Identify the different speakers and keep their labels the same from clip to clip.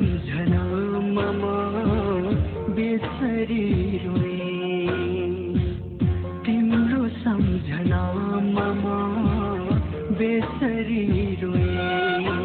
Speaker 1: सम्झनामा बेसरी रोए तिम्रो सम्झनामा बेसरी रोए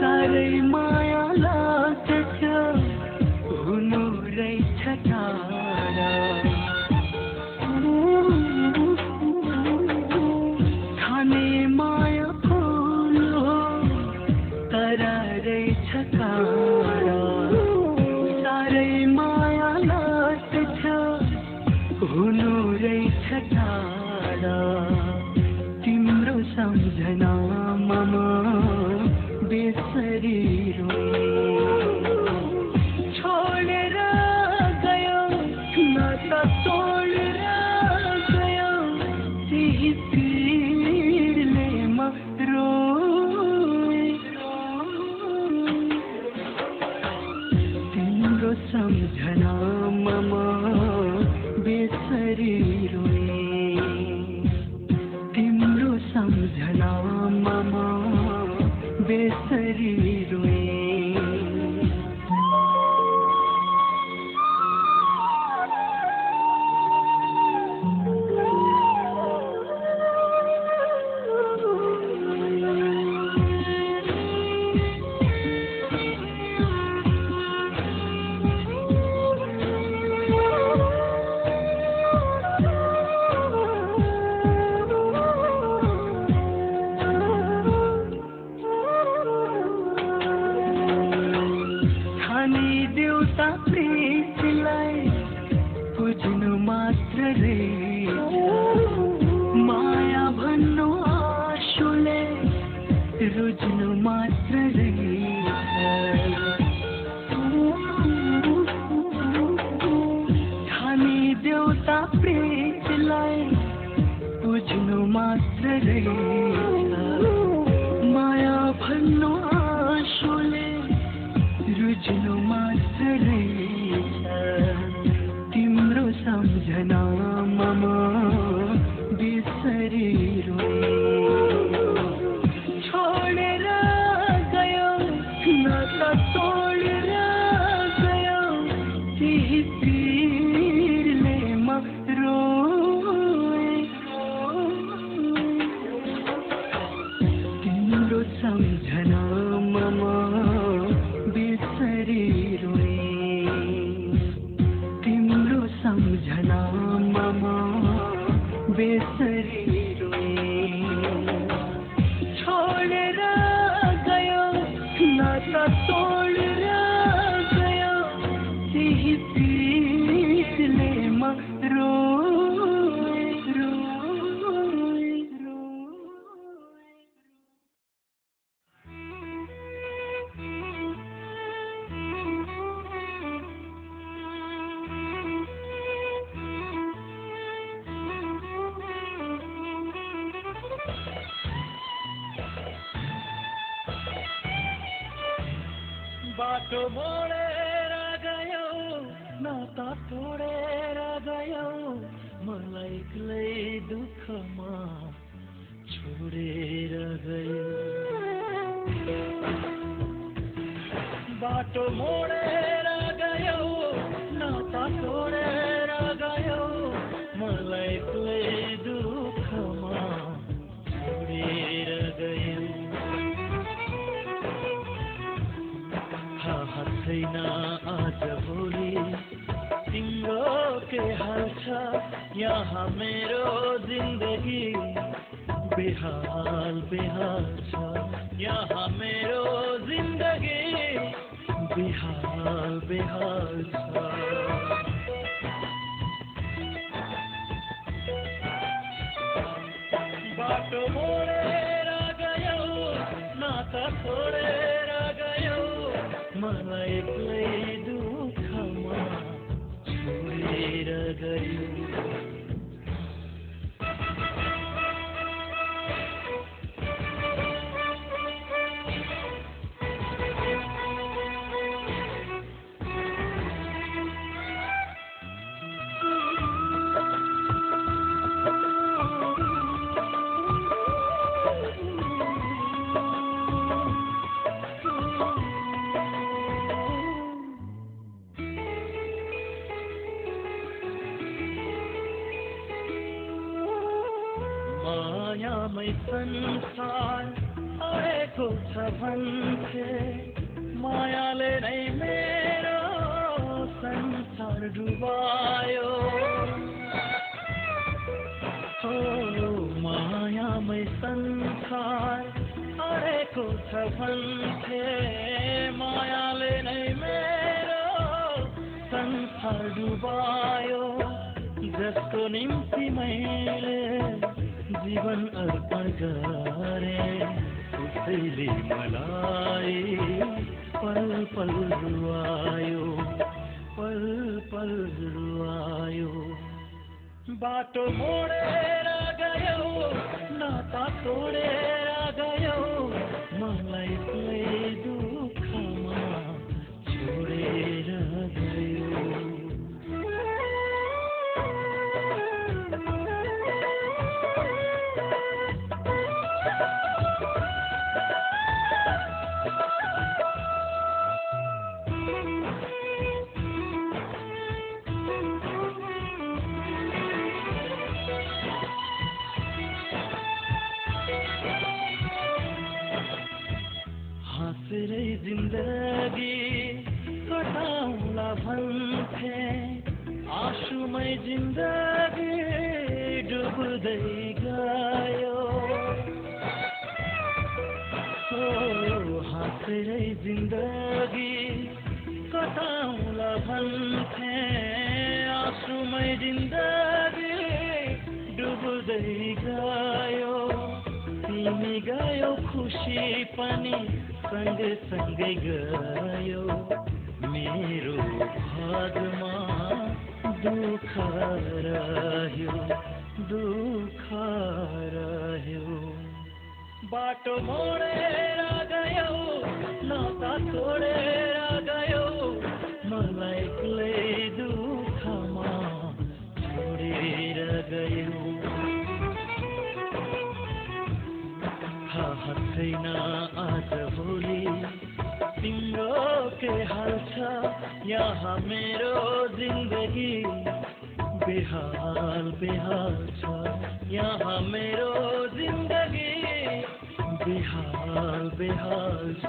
Speaker 1: सारै माया लाग्छ हुनु रहेछ टाढा खाने माया फुलो तर रहेछ काँडा सारै माया लाग्छ हुनु रहेछ टाढा तिम्रो सम्झनामा बेसरी रोए छोडेर गयो नाता तोडेर गयो त्यही पीडले म रोए तिम्रो सम्झनामा बेसरी रोए तिम्रो सम्झनामा बेसरी रोए देउता प्रीतिलाई बुझ्नु मात्र रहेछ माया भन्नु आँसुले रुझ्नु मात्र रहेछ ठानी देउता प्रीतिलाई बुझ्नु मात्र रहेछ माया भन्नु आँसुले रुझ्नु मात्र रहेछ तिम्रो सम्झनामा बेसरी रोए छोडेर गयो नाता तोडेर गयो त्यही पीडले म रोए तिम्रो सम्झनामा बेसरी रोए तिम्रो सम्झनामा बेसरी रोए छोडेर गयो नाता तोडेर गयो त्यही पीडले म रोए रोए बाटो मोडेर गयो नाता तोडेर गयो मलाई एक्लै दुःखमा छोडेर गयो बाटो मोडेर गयो नाता तोडेर गयो मलाई एक्लै दुःखमा छोडेर गयो छैन आज भोलि तिम्रो के हाल छ यहाँ मेरो जिन्दगी बेहाल बेहाल छ यहाँ मेरो जिन्दगी बेहाल बेहाल छ बाटो मोडेर गयो नाता छोडेर गयो मलाई एक्लै दुःखमा छोडेर गयो मायामै संसार अडेको छ भन्थे मायाले नै मेरो संसार डुबायो हो मायामै संसार अडेको छ भन्थे मायाले नै मेरो संसार डुबायो जसको निम्ति मैले जीवन अर्पण गरे उसैले मलाई पल पल रुवायो पल पल रुवायो बाटो मोडेर गयो नाता तोडेर गयो मलाई एक्लै दुःखमा छोडेर गयो हाँसेरै जिन्दगी कटाउला भन्थे आँसुमै जिन्दगी डुब्दै गयो हो हाँसेरै जिन्दगी कटाउला भन्थे आँसुमै जिन्दगी डुब्दै गयो तिमी गयो खुसी पनि सँगसँगै गयो मेरो भागमा दुःख रह्यो बाटो मोडेर गयो नाता तोडेर गयो मलाई एक्लै दुःखमा छोडेर गयो थाहा छैन आज भोलि तिम्रो के हाल छ यहाँ मेरो जिन्दगी बेहाल बेहाल छ यहाँ मेरो जिन्दगी बेहाल बेहाल छ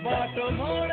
Speaker 1: बाटो मोड